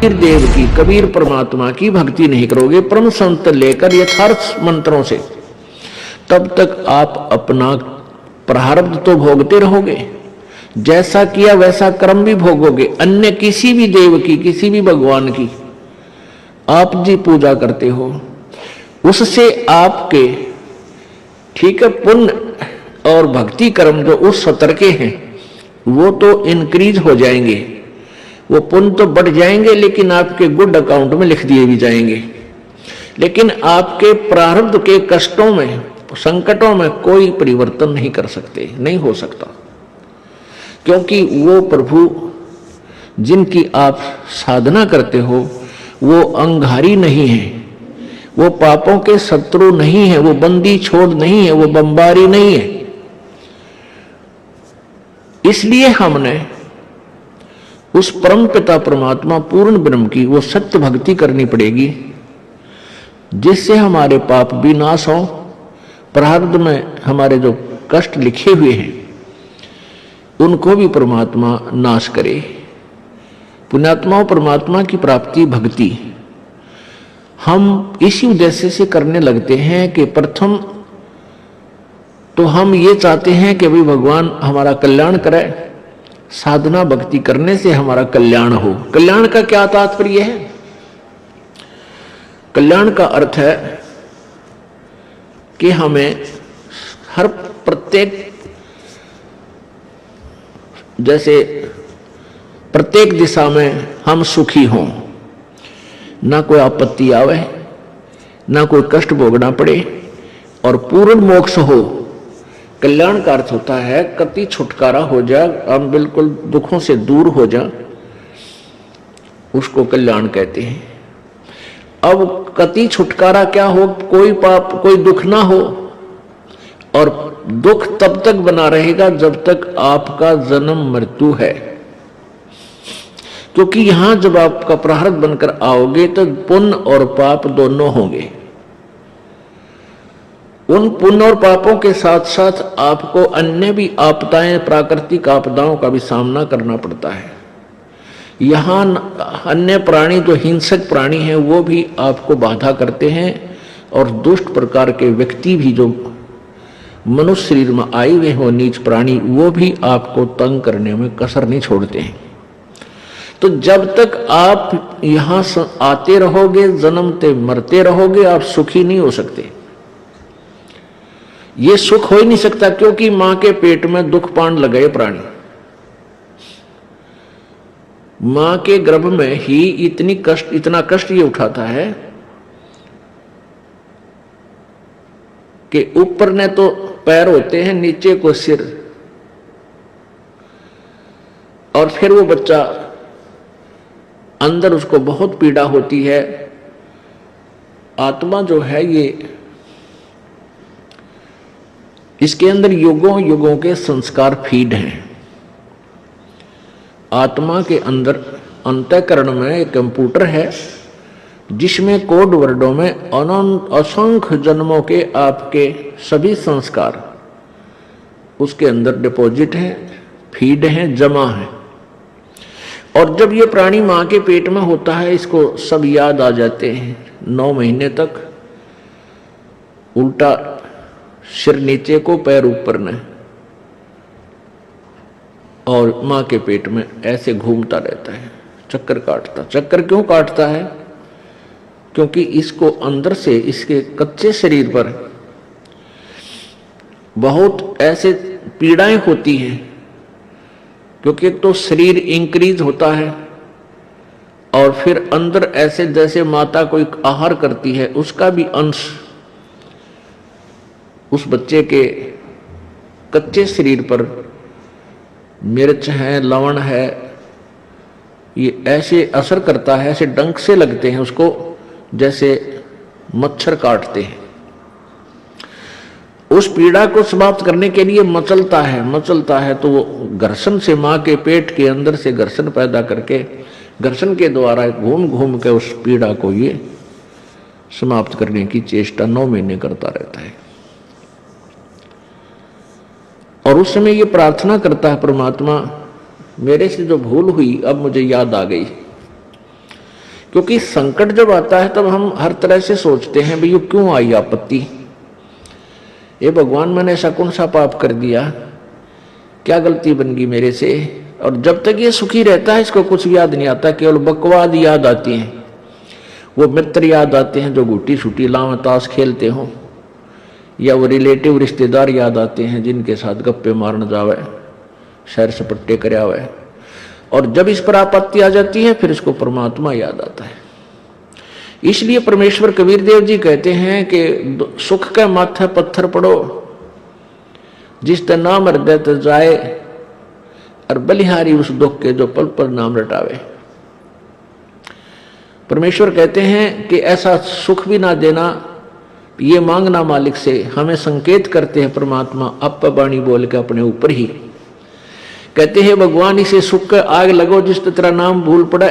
देव की, कबीर परमात्मा की भक्ति नहीं करोगे परम संत लेकर यथार्थ मंत्रों से, तब तक आप अपना प्रारब्ध तो भोगते रहोगे, जैसा किया वैसा कर्म भी भोगोगे। अन्य किसी भी देव की, किसी भी भगवान की आप जी पूजा करते हो, उससे आपके ठीक है पुण्य और भक्ति कर्म जो उस स्तर के हैं वो तो इंक्रीज हो जाएंगे, वो पुण्य तो बढ़ जाएंगे, लेकिन आपके गुड अकाउंट में लिख दिए भी जाएंगे। लेकिन आपके प्रारब्ध के कष्टों में, संकटों में कोई परिवर्तन नहीं कर सकते, नहीं हो सकता, क्योंकि वो प्रभु जिनकी आप साधना करते हो वो अंगारी नहीं है, वो पापों के शत्रु नहीं है, वो बंदी छोड़ नहीं है, वो बमबारी नहीं है। इसलिए हमने उस परम पिता परमात्मा पूर्ण ब्रह्म की वो सत्य भक्ति करनी पड़ेगी, जिससे हमारे पाप भी नाश हो, प्रारब्ध में हमारे जो कष्ट लिखे हुए हैं उनको भी परमात्मा नाश करे। पुण्यात्माओं, परमात्मा की प्राप्ति भक्ति हम इसी उद्देश्य से करने लगते हैं कि प्रथम तो हम ये चाहते हैं कि भाई भगवान हमारा कल्याण करे, साधना भक्ति करने से हमारा कल्याण हो। कल्याण का क्या तात्पर्य है? कल्याण का अर्थ है कि हमें हर प्रत्येक, जैसे प्रत्येक दिशा में हम सुखी हों, ना कोई आपत्ति आवे, ना कोई कष्ट भोगना पड़े और पूर्ण मोक्ष हो। कल्याण का अर्थ होता है कति छुटकारा हो जाए, हम बिल्कुल दुखों से दूर हो जाए, उसको कल्याण कहते हैं। अब कति छुटकारा क्या हो? कोई पाप, कोई दुख ना हो, और दुख तब तक बना रहेगा जब तक आपका जन्म मृत्यु है, क्योंकि यहां जब आपका प्रारब्ध बनकर आओगे तो पुण्य और पाप दोनों होंगे। उन पुण्य और पापों के साथ साथ आपको अन्य भी आपदाएं, प्राकृतिक आपदाओं का भी सामना करना पड़ता है। यहां अन्य प्राणी जो हिंसक प्राणी हैं वो भी आपको बाधा करते हैं, और दुष्ट प्रकार के व्यक्ति भी जो मनुष्य शरीर में आए हुए हो, नीच प्राणी, वो भी आपको तंग करने में कसर नहीं छोड़ते हैं। तो जब तक आप यहां आते रहोगे, जन्मते मरते रहोगे, आप सुखी नहीं हो सकते। ये सुख हो ही नहीं सकता, क्योंकि मां के पेट में दुख पान लगाए प्राणी, मां के गर्भ में ही इतना कष्ट ये उठाता है कि ऊपर ने तो पैर होते हैं, नीचे को सिर, और फिर वो बच्चा अंदर उसको बहुत पीड़ा होती है। आत्मा जो है ये, इसके अंदर युगों युगों के संस्कार फीड हैं। आत्मा के अंदर अंतःकरण में एक कंप्यूटर है जिसमें कोड वर्डों में अनंत असंख्य जन्मों के आपके सभी संस्कार उसके अंदर डिपॉजिट हैं, फीड हैं, जमा हैं। और जब ये प्राणी मां के पेट में होता है, इसको सब याद आ जाते हैं। 9 महीने तक उल्टा सिर नीचे को, पैर ऊपर न, और मां के पेट में ऐसे घूमता रहता है, चक्कर काटता। चक्कर क्यों काटता है? क्योंकि इसको अंदर से, इसके कच्चे शरीर पर बहुत ऐसे पीड़ाएं होती हैं, क्योंकि एक तो शरीर इंक्रीज होता है, और फिर अंदर ऐसे जैसे माता कोई आहार करती है, उसका भी अंश उस बच्चे के कच्चे शरीर पर मिर्च है, लवण है, ये ऐसे असर करता है, ऐसे डंक से लगते हैं उसको, जैसे मच्छर काटते हैं। उस पीड़ा को समाप्त करने के लिए मचलता है, तो वो घर्षण से, मां के पेट के अंदर से घर्षण पैदा करके, घर्षण के द्वारा घूम घूम के उस पीड़ा को ये समाप्त करने की चेष्टा 9 महीने करता रहता है। और उस समय ये प्रार्थना करता है, परमात्मा मेरे से जो भूल हुई अब मुझे याद आ गई, क्योंकि संकट जब आता है तब हम हर तरह से सोचते हैं भाई ये क्यों आई आपत्ति, ये भगवान मैंने ऐसा कौन सा पाप कर दिया, क्या गलती बन गई मेरे से। और जब तक ये सुखी रहता है इसको कुछ याद नहीं आता, केवल बकवाद याद आती हैं, वो मित्र याद आते हैं जो गुटी छुटी लाव ताश खेलते हों, या वो रिलेटिव रिश्तेदार याद आते हैं जिनके साथ गप्पे मारने जावे, सैर सपट्टे करावे। और जब इस पर आपत्ति आ जाती है फिर इसको परमात्मा याद आता है। इसलिए परमेश्वर कबीर देव जी कहते हैं कि सुख के माथे पत्थर पड़ो, जिस ते नाम हृदय ते जाए, और बलिहारी उस दुख के जो पल पल नाम रटावे। परमेश्वर कहते हैं कि ऐसा सुख भी ना देना, ये मांगना मालिक से। हमें संकेत करते हैं परमात्मा अप बाणी बोल के अपने ऊपर ही, कहते हैं भगवान इसे सुख का आग लगो जिस तेरा नाम भूल पड़े,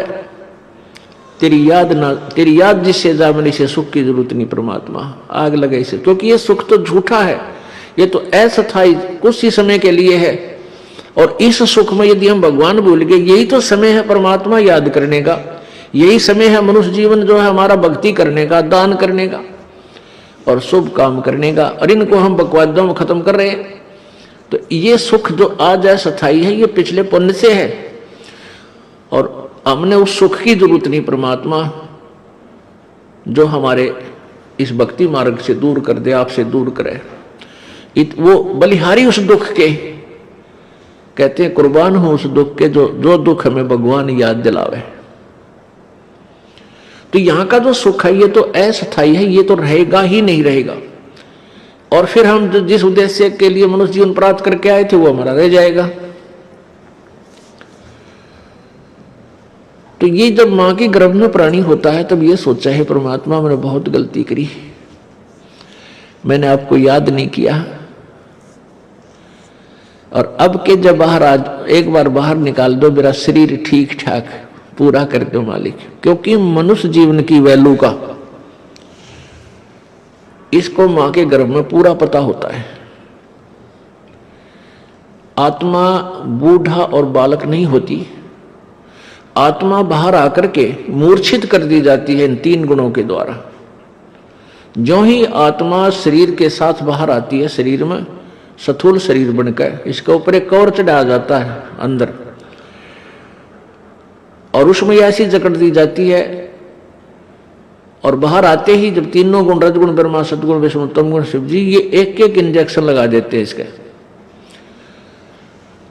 तेरी याद जिससे जा, मैंने इसे सुख की जरूरत नहीं परमात्मा, आग लगे इसे। क्योंकि ये सुख तो झूठा है, ये तो अस्थायी कुछ ही समय के लिए है। और इस सुख में यदि हम भगवान भूल गए, यही तो समय है परमात्मा याद करने का, यही समय है मनुष्य जीवन जो है हमारा भक्ति करने का, दान करने का और शुभ काम करने का। और इनको हम बकवादों में खत्म कर रहे हैं। तो ये सुख जो आज है स्थायी है, ये पिछले पुण्य से है, और हमने उस सुख की जरूरत नहीं परमात्मा जो हमारे इस भक्ति मार्ग से दूर कर दे, आपसे दूर करे। वो बलिहारी उस दुख के, कहते हैं कुर्बान हो उस दुख के जो दुख हमें भगवान याद दिलावे। तो यहां का जो सुख है ये तो अस्थायी है, ये तो रहेगा ही नहीं रहेगा। और फिर हम जिस उद्देश्य के लिए मनुष्य जीवन प्राप्त करके आए थे वो हमारा रह जाएगा। तो ये जब मां के गर्भ में प्राणी होता है तब ये सोचा है परमात्मा मैंने बहुत गलती करी, मैंने आपको याद नहीं किया। और अब के जब बाहर आज एक बार बाहर निकाल दो, मेरा शरीर ठीक ठाक पूरा कर दो मालिक। क्योंकि मनुष्य जीवन की वैल्यू का इसको मां के गर्भ में पूरा पता होता है। आत्मा बूढ़ा और बालक नहीं होती, आत्मा बाहर आकर के मूर्छित कर दी जाती है इन तीन गुणों के द्वारा। जो ही आत्मा शरीर के साथ बाहर आती है, शरीर में स्थूल शरीर बनकर इसके ऊपर एक कवर चढ़ाया जाता है अंदर, और उसमें ऐसी जकड़ दी जाती है। और बाहर आते ही जब तीनों गुण रजगुण ब्रह्मा सदगुण विष्णु तम गुण शिव जी, ये एक एक इंजेक्शन लगा देते हैं इसके,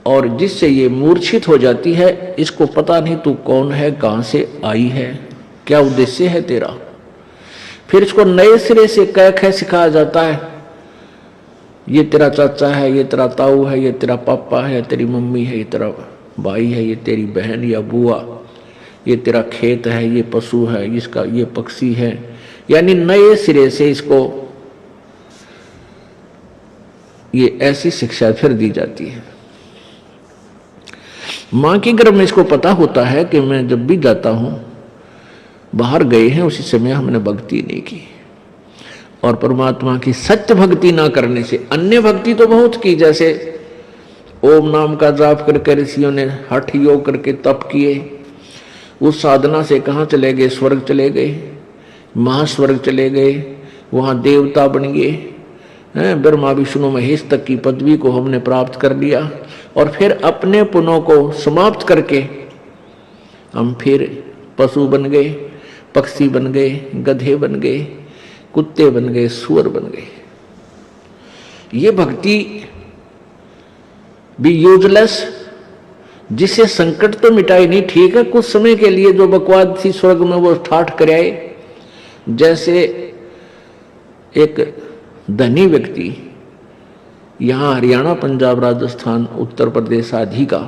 और जिससे ये मूर्छित हो जाती है। इसको पता नहीं तू कौन है, कहां से आई है, क्या उद्देश्य है तेरा। फिर इसको नए सिरे से कह कह सिखाया जाता है, ये तेरा चाचा है, ये तेरा ताऊ है, ये तेरा पापा है, तेरी मम्मी है, ये तेरा भाई है, ये तेरी बहन या बुआ, ये तेरा खेत है, ये पशु है, इसका ये पक्षी है। यानी नए सिरे से इसको ये ऐसी शिक्षा फिर दी जाती है। मां के गर्भ में इसको पता होता है कि मैं जब भी जाता हूं, बाहर गए हैं उसी समय हमने भक्ति नहीं की। और परमात्मा की सत्य भक्ति ना करने से, अन्य भक्ति तो बहुत की, जैसे ओम नाम का जाप करके ऋषियों ने हठ योग करके तप किए, उस साधना से कहाँ चले गए, स्वर्ग चले गए, महास्वर्ग चले गए, वहाँ देवता बन गए, ब्रह्मा विष्णु महेश तक की पदवी को हमने प्राप्त कर लिया। और फिर अपने पुण्यों को समाप्त करके हम फिर पशु बन गए, पक्षी बन गए, गधे बन गए, कुत्ते बन गए, सुअर बन गए। ये भक्ति भी यूजलेस, जिसे संकट तो मिटाई नहीं, ठीक है कुछ समय के लिए जो बकवाद थी स्वर्ग में वो ठाठ कर आए। जैसे एक धनी व्यक्ति यहाँ हरियाणा, पंजाब, राजस्थान, उत्तर प्रदेश आदि का,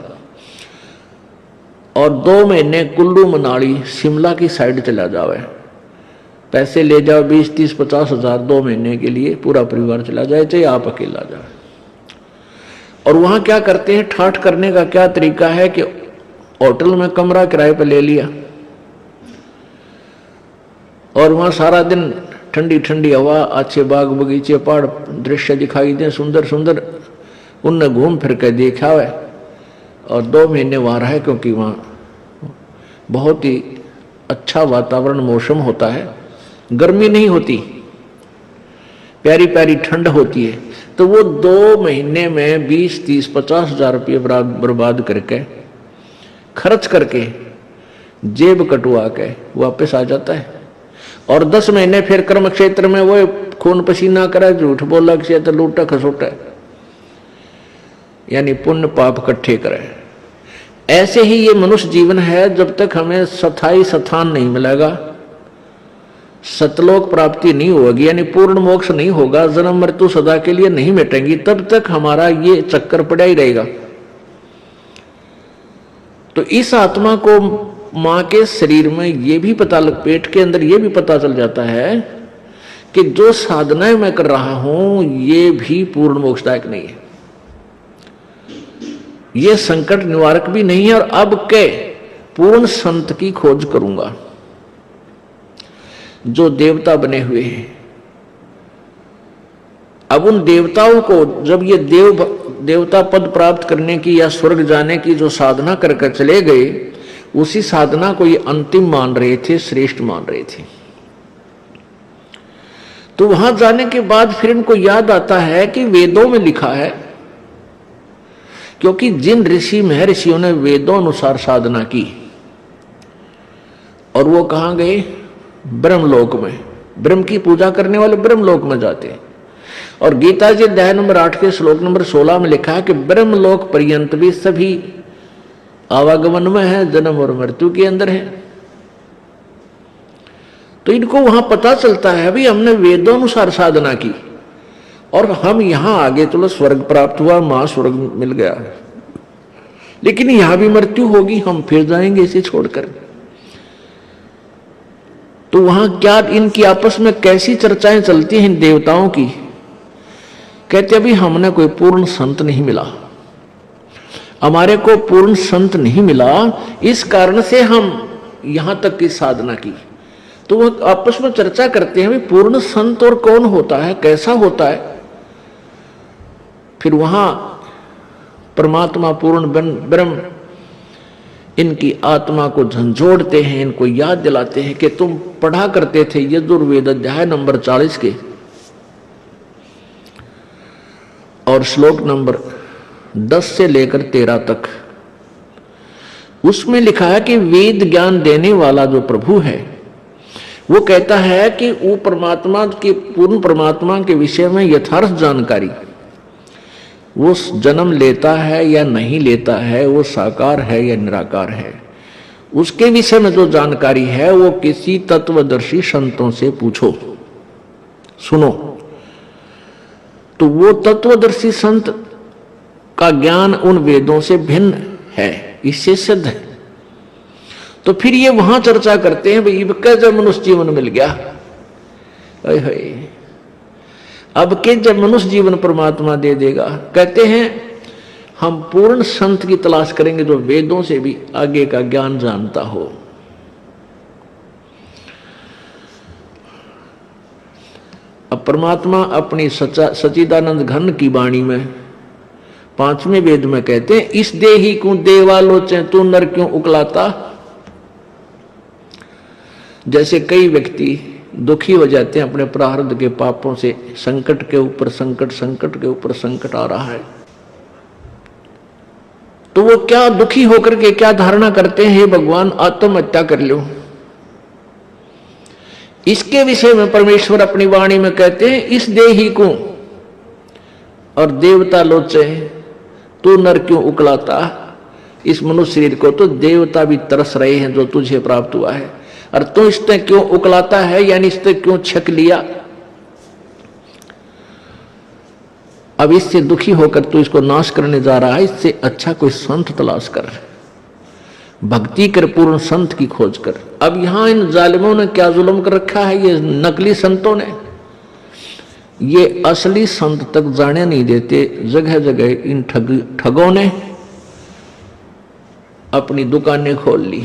और 2 महीने कुल्लू मनाली शिमला की साइड चला जावे, पैसे ले जाओ 20, 30, 50 हजार 2 महीने के लिए, पूरा परिवार चला जाए, चाहे आप अकेला जाए। और वहां क्या करते हैं, ठाठ करने का क्या तरीका है कि होटल में कमरा किराए पर ले लिया, और वहां सारा दिन ठंडी ठंडी हवा, अच्छे बाग बगीचे, पहाड़ दृश्य दिखाई दे सुंदर सुंदर, उनने घूम फिर के देखा है। और 2 महीने वहां रहे, क्योंकि वहां बहुत ही अच्छा वातावरण मौसम होता है, गर्मी नहीं होती, प्यारी प्यारी ठंड होती है, तो वो 2 महीने में 20, 30, 50 हजार रुपये बर्बाद करके, खर्च करके, जेब कटवा के वापस आ जाता है। और 10 महीने फिर कर्म क्षेत्र में वो खून पसीना करे, झूठ बोला, क्षेत्र लूटा खसोटा, यानी पुण्य पाप इकट्ठे करे। ऐसे ही ये मनुष्य जीवन है। जब तक हमें स्थायी स्थान नहीं मिलेगा, सतलोक प्राप्ति नहीं होगी, यानी पूर्ण मोक्ष नहीं होगा, जन्म मृत्यु सदा के लिए नहीं मिटेंगी, तब तक हमारा ये चक्कर पड़ा ही रहेगा। तो इस आत्मा को मां के शरीर में ये भी पता पेट के अंदर ये भी पता चल जाता है कि जो साधनाएं मैं कर रहा हूं ये भी पूर्ण मोक्षदायक नहीं है, ये संकट निवारक भी नहीं है, और अब के पूर्ण संत की खोज करूंगा जो देवता बने हुए हैं। अब उन देवताओं को जब ये देवता पद प्राप्त करने की या स्वर्ग जाने की जो साधना करके चले गए, उसी साधना को ये अंतिम मान रहे थे, श्रेष्ठ मान रहे थे। तो वहां जाने के बाद फिर इनको याद आता है कि वेदों में लिखा है, क्योंकि जिन ऋषि महर्षियों ने वेदों अनुसार साधना की, और वो कहां गए? ब्रह्मलोक में। ब्रह्म की पूजा करने वाले ब्रह्मलोक में जाते हैं। और गीता जी अध्याय नंबर 8 के श्लोक नंबर 16 में लिखा है कि ब्रह्मलोक पर्यंत भी सभी आवागमन में है, जन्म और मृत्यु के अंदर है। तो इनको वहां पता चलता है भाई हमने वेदों अनुसार साधना की और हम यहां आगे चलो स्वर्ग प्राप्त हुआ, महास्वर्ग मिल गया, लेकिन यहां भी मृत्यु होगी, हम फिर जाएंगे इसे छोड़कर। तो वहां क्या इनकी आपस में कैसी चर्चाएं चलती हैं इन देवताओं की? कहते अभी हमने कोई पूर्ण संत नहीं मिला, हमारे को पूर्ण संत नहीं मिला, इस कारण से हम यहां तक की साधना की। तो वो आपस में चर्चा करते हैं पूर्ण संत और कौन होता है, कैसा होता है। फिर वहां परमात्मा पूर्ण ब्रह्म इनकी आत्मा को झंझोड़ते हैं, इनको याद दिलाते हैं कि तुम पढ़ा करते थे यजुर्वेद अध्याय नंबर 40 के और श्लोक नंबर 10 से लेकर 13 तक। उसमें लिखा है कि वेद ज्ञान देने वाला जो प्रभु है वो कहता है कि वो परमात्मा के पूर्ण परमात्मा के विषय में यथार्थ जानकारी, वो जन्म लेता है या नहीं लेता है, वो साकार है या निराकार है, उसके विषय में जो जानकारी है वो किसी तत्वदर्शी संतों से पूछो, सुनो। तो वो तत्वदर्शी संत का ज्ञान उन वेदों से भिन्न है, इससे सिद्ध है। तो फिर ये वहां चर्चा करते हैं भाई जब मनुष्य जीवन मिल गया, अब के जब मनुष्य जीवन परमात्मा दे देगा, कहते हैं हम पूर्ण संत की तलाश करेंगे जो वेदों से भी आगे का ज्ञान जानता हो। अब परमात्मा अपनी सच्चिदानंद घन की वाणी में 5वें वेद में कहते हैं इस देही को देवालोचे तू नर क्यों उकलाता। जैसे कई व्यक्ति दुखी हो जाते हैं अपने प्रारब्ध के पापों से, संकट के ऊपर संकट, संकट के ऊपर संकट आ रहा है, तो वो क्या दुखी होकर के क्या धारणा करते हैं, हे भगवान आत्महत्या कर लो। इसके विषय में परमेश्वर अपनी वाणी में कहते हैं इस देही को और देवता लोचे तू नर क्यों उकलाता। इस मनुष्य शरीर को तो देवता भी तरस रहे हैं जो तुझे प्राप्त हुआ है, और तू इससे क्यों उकलाता है, यानी इससे क्यों छक लिया। अब इससे दुखी होकर तू इसको नाश करने जा रहा है, इससे अच्छा कोई संत तलाश कर, भक्ति कर, पूर्ण संत की खोज कर। अब यहां इन जालिमों ने क्या जुल्म कर रखा है, ये नकली संतों ने, ये असली संत तक जाने नहीं देते। जगह जगह इन ठगों ने अपनी दुकानें खोल ली,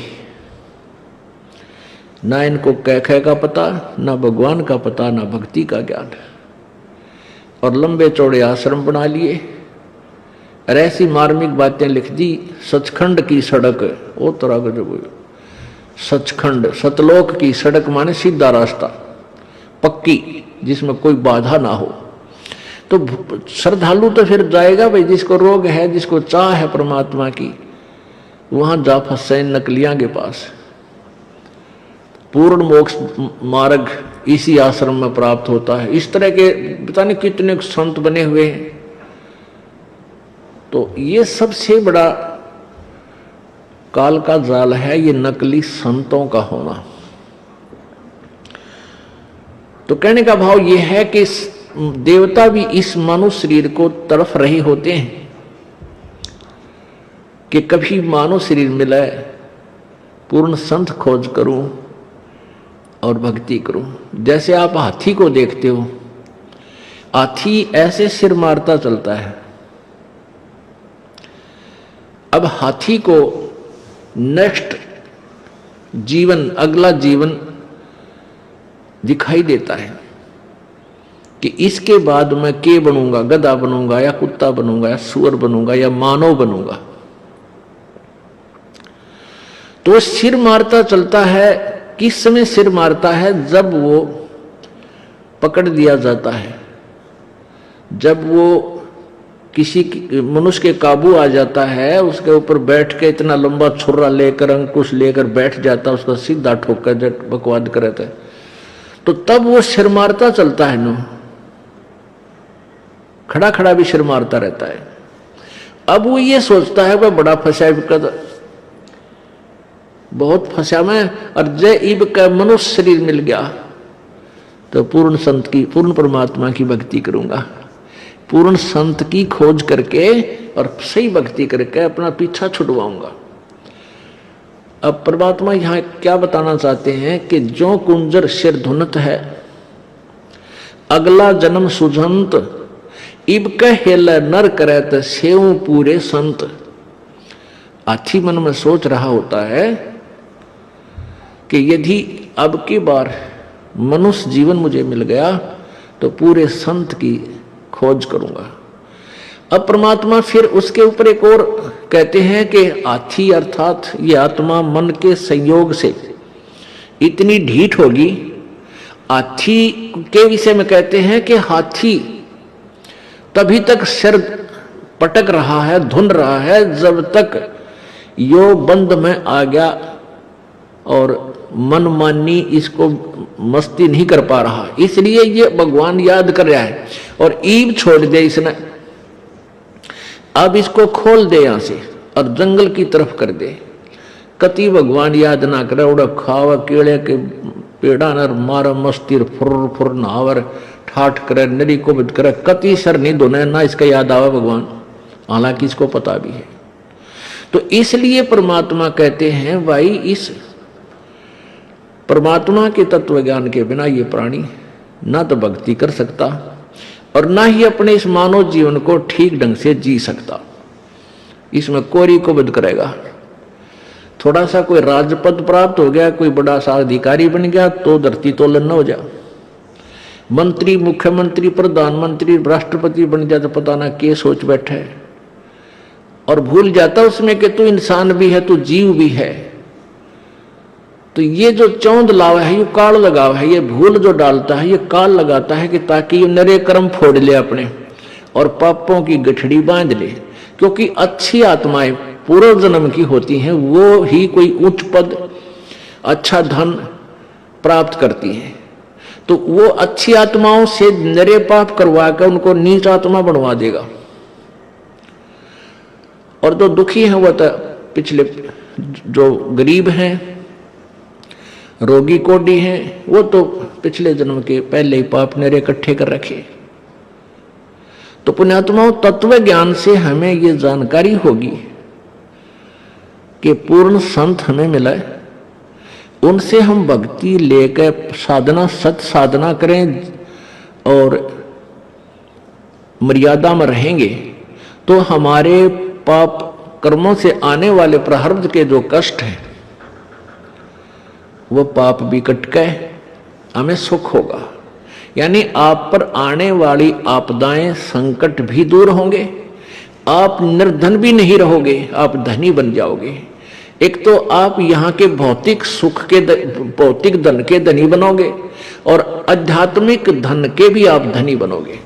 ना इनको कह का पता, ना भगवान का पता, ना भक्ति का ज्ञान, और लंबे चौड़े आश्रम बना लिए और ऐसी मार्मिक बातें लिख दी। सचखंड की सड़क वो तरह का जो सचखंड, सतलोक की सड़क माने सीधा रास्ता, पक्की, जिसमें कोई बाधा ना हो। तो श्रद्धालु तो फिर जाएगा भाई, जिसको रोग है, जिसको चाह है परमात्मा की, वहां जा फंसे नकलियां के पास। पूर्ण मोक्ष मार्ग इसी आश्रम में प्राप्त होता है। इस तरह के पता नहीं कितने संत बने हुए हैं। तो ये सबसे बड़ा काल का जाल है, ये नकली संतों का होना। तो कहने का भाव ये है कि देवता भी इस मानव शरीर को तड़फ रहे होते हैं कि कभी मानव शरीर मिले, पूर्ण संत खोज करूं और भक्ति करूं। जैसे आप हाथी को देखते हो, हाथी ऐसे सिर मारता चलता है। अब हाथी को नेक्स्ट जीवन, अगला जीवन दिखाई देता है कि इसके बाद मैं के बनूंगा, गधा बनूंगा या कुत्ता बनूंगा या सुअर बनूंगा या मानव बनूंगा। तो सिर मारता चलता है। किस समय सिर मारता है? जब वो पकड़ दिया जाता है, जब वो किसी मनुष्य के काबू आ जाता है, उसके ऊपर बैठ के इतना लंबा छुरा लेकर, अंकुश लेकर बैठ जाता है, उसका सीधा ठोकर बकवाद करता है, तो तब वो सिर मारता चलता है। नो खड़ा खड़ा भी सिर मारता रहता है। अब वो ये सोचता है वह बड़ा फंसा, बहुत फंसा मैं, और जय इब का मनुष्य शरीर मिल गया तो पूर्ण संत की, पूर्ण परमात्मा की भक्ति करूंगा। पूर्ण संत की खोज करके और सही भक्ति करके अपना पीछा छुड़वाऊंगा। अब परमात्मा यहां क्या बताना चाहते हैं कि जो कुंजर सिर धुनत है, अगला जन्म सुझंत, इब कहेल नर करत सेव पूरे संत। हाथी मन में सोच रहा होता है कि यदि अब की बार मनुष्य जीवन मुझे मिल गया तो पूरे संत की खोज करूंगा। अब परमात्मा फिर उसके ऊपर एक और कहते हैं कि हाथी अर्थात ये आत्मा मन के संयोग से इतनी ढीठ होगी। हाथी के विषय में कहते हैं कि हाथी तभी तक सिर पटक रहा है, धुन रहा है, जब तक यो बंद में आ गया और मनमानी इसको मस्ती नहीं कर पा रहा। इसलिए ये भगवान याद कर रहा है और ईब छोड़ दे इसने। अब इसको खोल दे यहां से और जंगल की तरफ कर दे। कति भगवान याद ना करे, उड़ा खावा केड़े के पेड़ा नर मार मस्ती फुर फुर नावर ठाठ करे, नरी को बद करे, कति सर नहीं धोने ना इसका याद आवा भगवान, हालांकि इसको पता भी है। तो इसलिए परमात्मा कहते हैं भाई इस परमात्मा के तत्व ज्ञान के बिना ये प्राणी ना तो भक्ति कर सकता और ना ही अपने इस मानव जीवन को ठीक ढंग से जी सकता। इसमें कोरी को बद करेगा। थोड़ा सा कोई राजपद प्राप्त हो गया, कोई बड़ा सा अधिकारी बन गया तो धरती तोलन न हो जा। मंत्री, मुख्यमंत्री, प्रधानमंत्री, राष्ट्रपति बन जाता, पता ना क्या सोच बैठा है और भूल जाता उसमें कि तू इंसान भी है, तू जीव भी है। तो ये जो चौंध लावा है, ये काल लगावा है, ये भूल जो डालता है, ये काल लगाता है कि ताकि ये नरे कर्म फोड़ ले अपने और पापों की गठड़ी बांध ले। क्योंकि अच्छी आत्माएं पूर्व जन्म की होती हैं, वो ही कोई उच्च पद, अच्छा धन प्राप्त करती हैं। तो वो अच्छी आत्माओं से नरे पाप करवा कर उनको नीच आत्मा बनवा देगा। और जो दुखी हैं वो तो पिछले, जो गरीब हैं, रोगी कोडी हैं, वो तो पिछले जन्म के पहले ही पाप नरे इकट्ठे कर रखे। तो पुण्यात्माओं, तत्व ज्ञान से हमें ये जानकारी होगी कि पूर्ण संत हमें मिला है, उनसे हम भक्ति लेकर साधना, सत साधना करें और मर्यादा में रहेंगे तो हमारे पाप कर्मों से आने वाले प्रारब्ध के जो कष्ट हैं वो पाप भी कट गए, हमें सुख होगा। यानी आप पर आने वाली आपदाएं, संकट भी दूर होंगे, आप निर्धन भी नहीं रहोगे, आप धनी बन जाओगे। एक तो आप यहाँ के भौतिक सुख के भौतिक धन के धनी बनोगे और आध्यात्मिक धन के भी आप धनी बनोगे।